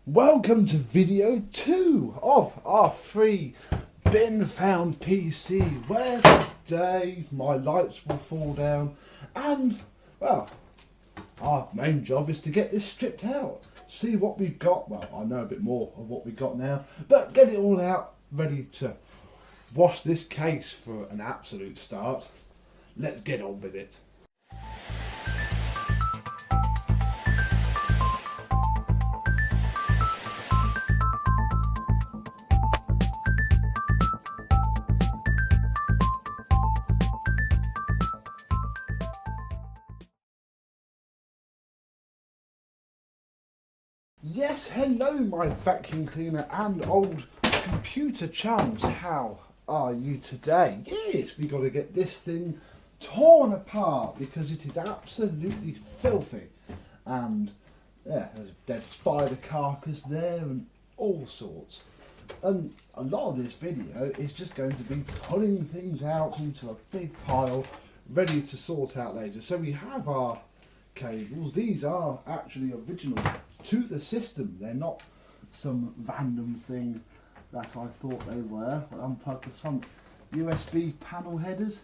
Welcome to video 2 of our free bin found PC, where today my lights will fall down and, well, our main job is to get this stripped out, see what we've got. Well, I know a bit more of what we've got now, but get it all out, ready to wash this case for an absolute start. Let's get on with it. Yes, hello my vacuum cleaner and old computer chums. How are you today? Yes, we got to get this thing torn apart because it is absolutely filthy. And yeah, there's a dead spider carcass there and all sorts. And a lot of this video is just going to be pulling things out into a big pile ready to sort out later. So we have our cables. These are actually original to the system. They're not some random thing that I thought they were. I unplugged the front USB panel headers.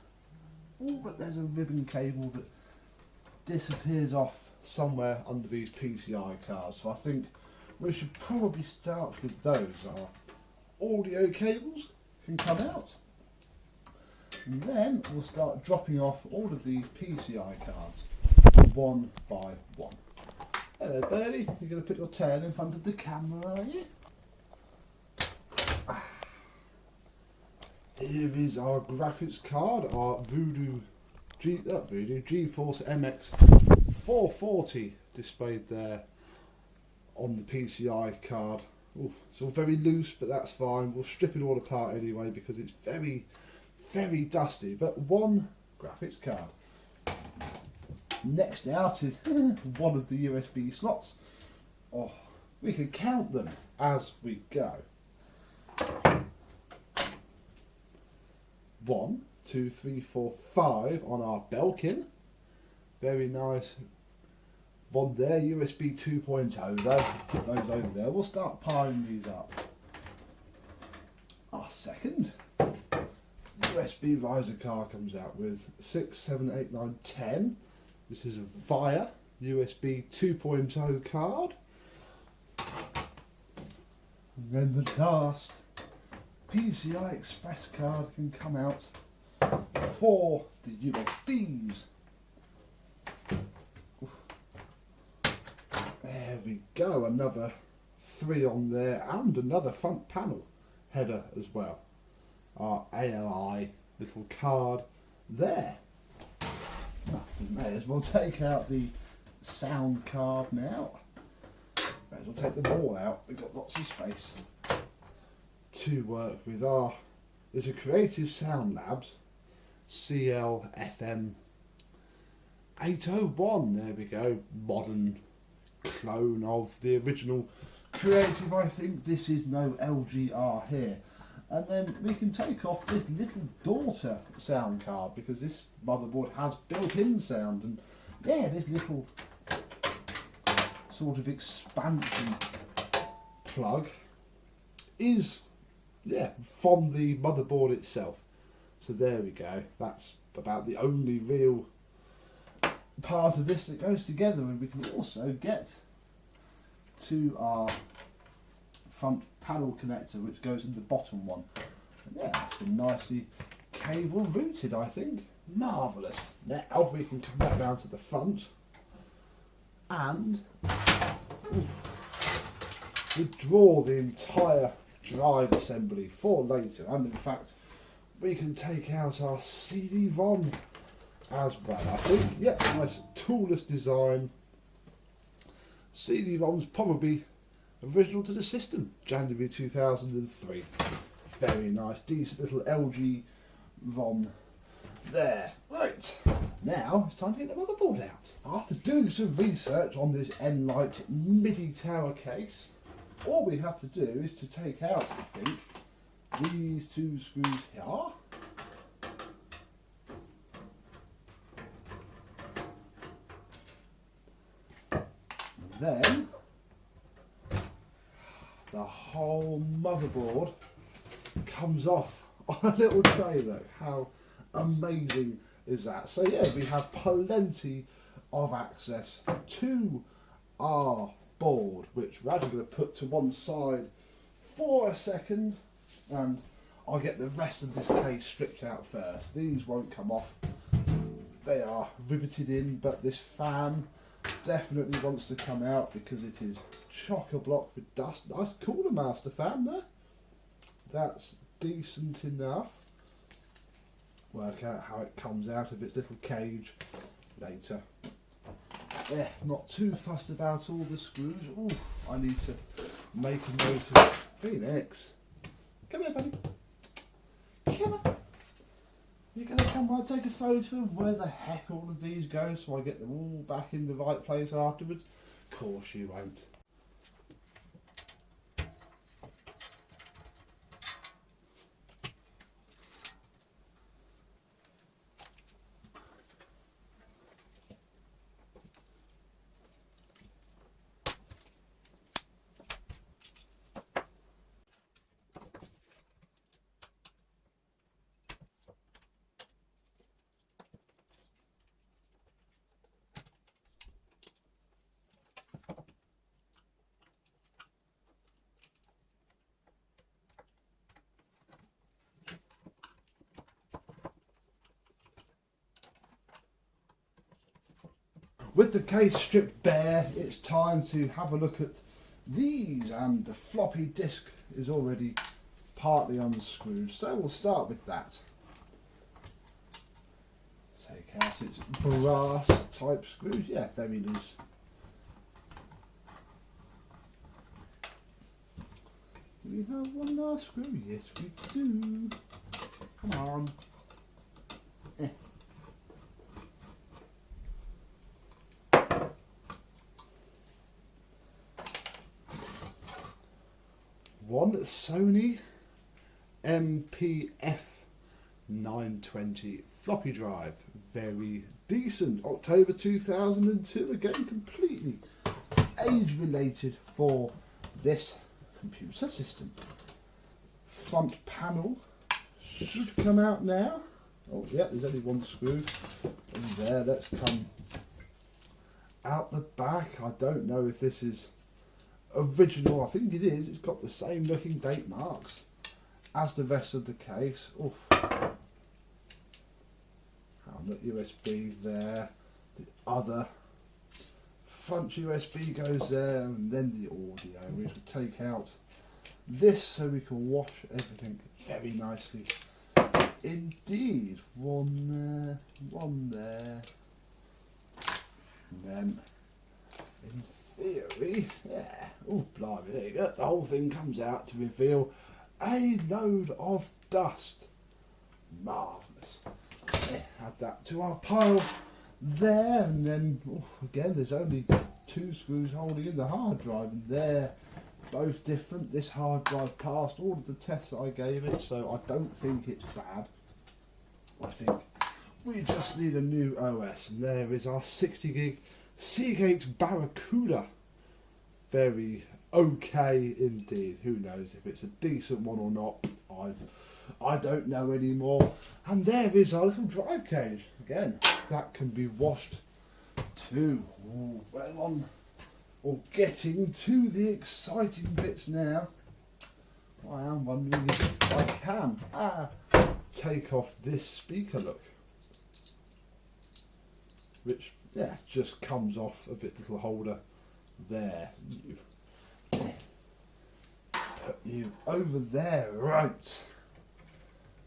Oh, but there's a ribbon cable that disappears off somewhere under these PCI cards. So I think we should probably start with those. Our audio cables can come out. And then we'll start dropping off all of the PCI cards one by one. Hello Birdie, you're going to put your tail in front of the camera, are you? Here is our graphics card, our GeForce MX 440 displayed there on the PCI card. Ooh, it's all very loose, but that's fine. We'll strip it all apart anyway because it's very, very dusty. But one graphics card. Next out is one of the USB slots. Oh, we can count them as we go. 1, 2, 3, 4, 5 on our Belkin. Very nice. One there, USB 2.0 though. Put those over there. We'll start piling these up. Our second USB riser card comes out with 6, 7, 8, 9, 10. This is a VIA USB 2.0 card. And then the last PCI Express card can come out for the USBs. There we go, another 3 on there and another front panel header as well. Our ALI little card there. May as well take out the sound card now. May as well take them all out. We've got lots of space to work with. There's a Creative Sound Labs CL-FM 801. There we go. Modern clone of the original Creative. I think this is no LGR here. And then we can take off this little daughter sound card because this motherboard has built-in sound, and yeah, this little sort of expansion plug is from the motherboard itself. So there we go. That's about the only real part of this that goes together, and we can also get to our front panel connector which goes in the bottom one. And yeah, it's been nicely cable routed, I think. Marvellous. Now we can come back down to the front and withdraw the entire drive assembly for later, and in fact we can take out our CD-ROM as well, I think. Yeah, nice toolless design. CD-ROM's probably original to the system, January 2003. Very nice, decent little LG ROM there. Right, now it's time to get the motherboard out. After doing some research on this Enlight MIDI tower case, all we have to do is to take out, I think, these 2 screws here. And then the whole motherboard comes off on a little tray. Look, how amazing is that? So yeah, we have plenty of access to our board, which we're actually going to put to one side for a second, and I'll get the rest of this case stripped out first. These won't come off, they are riveted in, but this fan definitely wants to come out because it is chock-a-block with dust. Nice Cooler Master fan there. That's decent enough. Work out how it comes out of its little cage later. Yeah, not too fussed about all the screws. Ooh, I need to make a note of Phoenix. Come here, buddy. Come on. You're going to come by and take a photo of where the heck all of these go so I get them all back in the right place afterwards? Of course you won't. With the case stripped bare, it's time to have a look at these, and the floppy disk is already partly unscrewed, so we'll start with that. Take out its brass type screws, yeah, very loose. Do we have one last screw? Yes we do. Come on. One Sony MPF 920 floppy drive, very decent, October 2002, again completely age related for this computer system. Front panel should come out now. Oh yeah, there's only one screw in there. Let's come out the back. I don't know if this is original. I think it is. It's got the same looking date marks as the rest of the case. Oof. And the USB there. The other front USB goes there, and then the audio, which will take out this so we can wash everything very nicely. Indeed. One there, one there. And then in theory, yeah, oh blimey, there you go, the whole thing comes out to reveal a load of dust. Marvellous. Yeah, add that to our pile there, and then again there's only two screws holding in the hard drive, and they're both different. This hard drive passed all of the tests that I gave it, so I don't think it's bad. I think we just need a new OS, and there is our 60 gig Seagate Barracuda. Very okay indeed. Who knows if it's a decent one or not? I don't know anymore. And there is our little drive cage. Again, that can be washed too. Ooh, well on, or getting to the exciting bits now. I am wondering if I can take off this speaker, look, which yeah just comes off of its little holder there. Put you over there, right.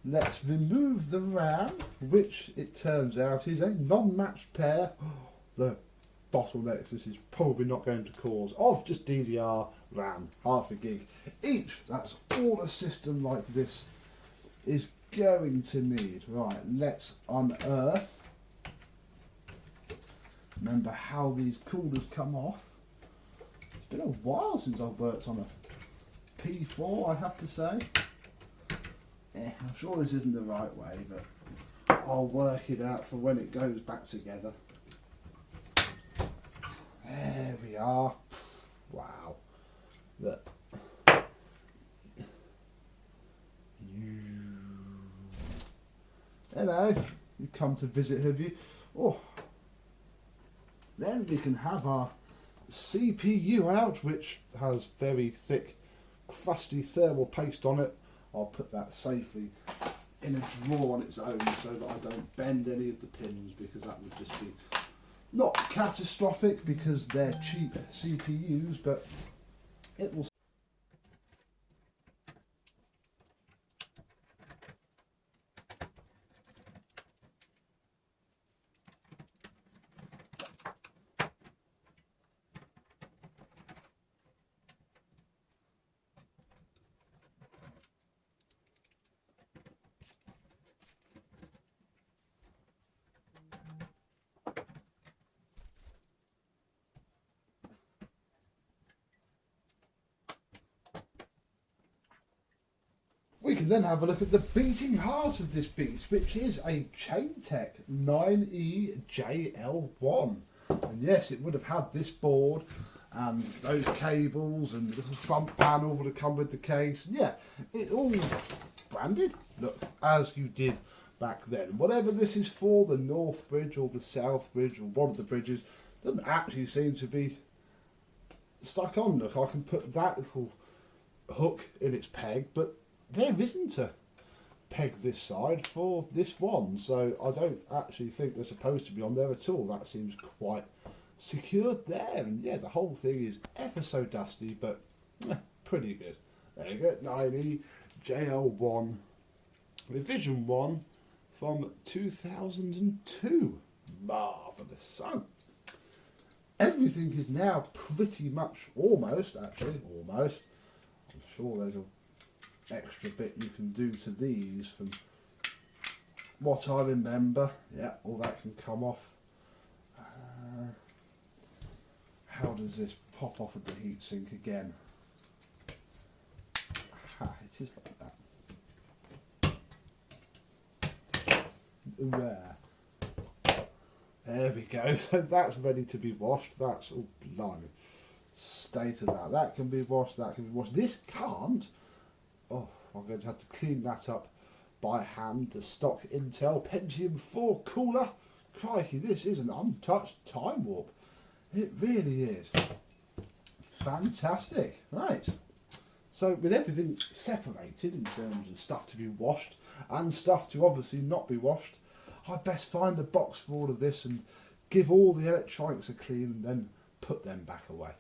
Let's remove the RAM, which it turns out is a non-matched pair. The bottlenecks this is probably not going to cause of just DDR RAM, half a gig each. That's all a system like this is going to need. Right, let's unearth. Remember how these coolers come off. It's been a while since I've worked on a P4, I have to say. I'm sure this isn't the right way, but I'll work it out for when it goes back together. There we are. Wow. Look. Hello, you've come to visit, have you? Oh, then we can have our CPU out, which has very thick, crusty thermal paste on it. I'll put that safely in a drawer on its own so that I don't bend any of the pins, because that would just be not catastrophic because they're cheap CPUs, but it will. We can then have a look at the beating heart of this beast, which is a Chaintech 9EJL1. And yes, it would have had this board and those cables and the little front panel would have come with the case. And yeah, it all branded, look, as you did back then. Whatever this is for, the North Bridge or the South Bridge or one of the bridges, doesn't actually seem to be stuck on. Look, I can put that little hook in its peg, but there isn't a peg this side for this one, so I don't actually think they're supposed to be on there at all. That seems quite secured there, and yeah, the whole thing is ever so dusty, but pretty good. There you go, 9EJL1 revision 1 from 2002. Marvellous. So everything is now pretty much almost, I'm sure there's a extra bit you can do to these from what I remember. Yeah, all that can come off. How does this pop off of the heatsink again? Aha, it is like that. There we go. So that's ready to be washed. That's all blimey. State of that. That can be washed. That can be washed. This can't. Oh, I'm going to have to clean that up by hand. The stock Intel Pentium 4 cooler. Crikey, this is an untouched time warp. It really is. Fantastic. Right. So with everything separated in terms of stuff to be washed and stuff to obviously not be washed, I'd best find a box for all of this and give all the electronics a clean and then put them back away.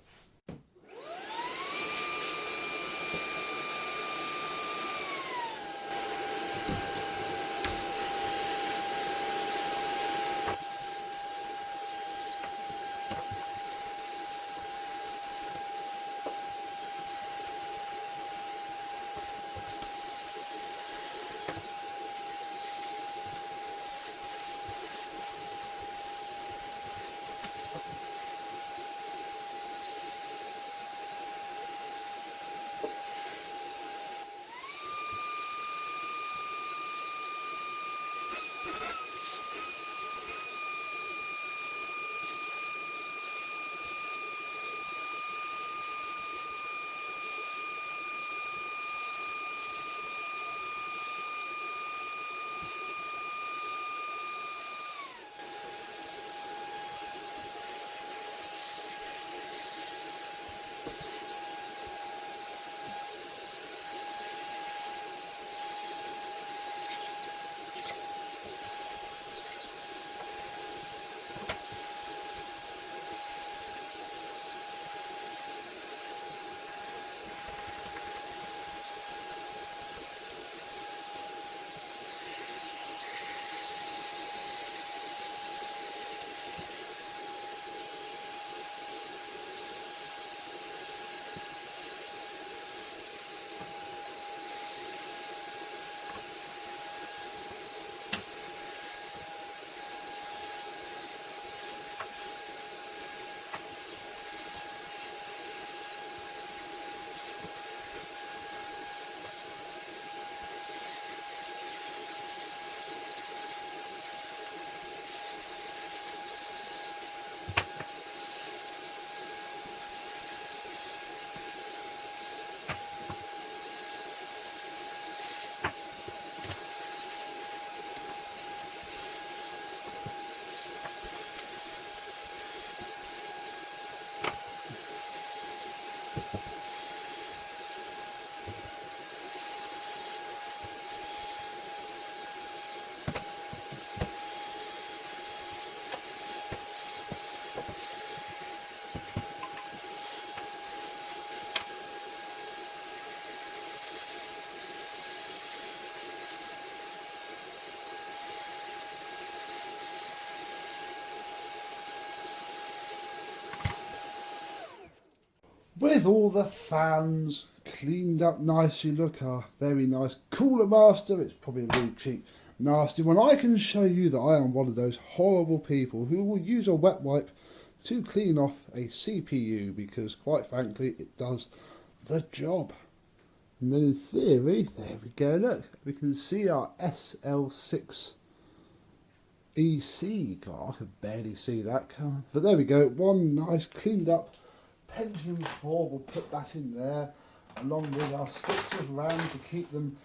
with all the fans cleaned up nicely. Look, our very nice Cooler Master. It's probably a really cheap, nasty one. I can show you that I am one of those horrible people who will use a wet wipe to clean off a CPU because, quite frankly, it does the job. And then in theory, there we go, look, we can see our SL6 EC. God, I can barely see that car. But there we go, one nice cleaned up Pentium 4, we'll put that in there, along with our sticks of RAM to keep them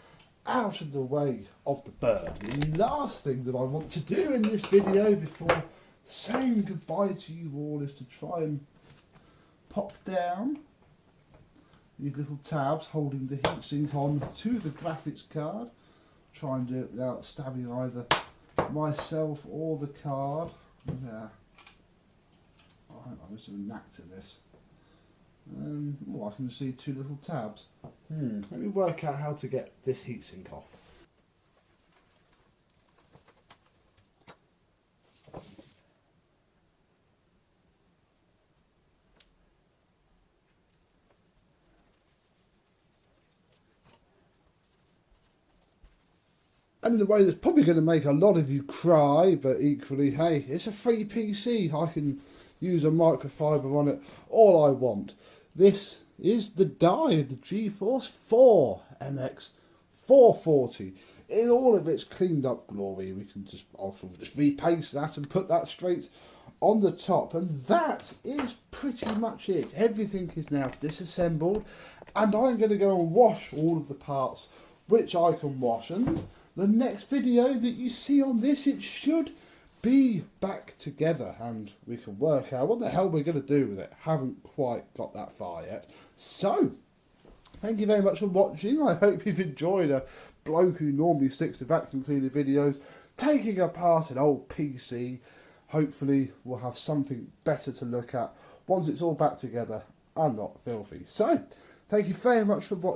out of the way of the bird. The last thing that I want to do in this video before saying goodbye to you all is to try and pop down these little tabs holding the heatsink on to the graphics card. Try and do it without stabbing either myself or the card. Yeah. I think I'm just a knack to this. I can see two little tabs. Let me work out how to get this heatsink off. And in a way that's probably going to make a lot of you cry, but equally, hey, it's a free PC. I can use a microfiber on it all I want. This is the die of the GeForce 4 MX 440. In all of its cleaned up glory, we can just repaste that and put that straight on the top. And that is pretty much it. Everything is now disassembled. And I'm going to go and wash all of the parts which I can wash. And the next video that you see on this, it should be back together and we can work out what the hell we're going to do with it. Haven't quite got that far yet. So, thank you very much for watching. I hope you've enjoyed a bloke who normally sticks to vacuum cleaner videos taking apart an old PC. Hopefully we'll have something better to look at once it's all back together and not filthy. So, thank you very much for watching.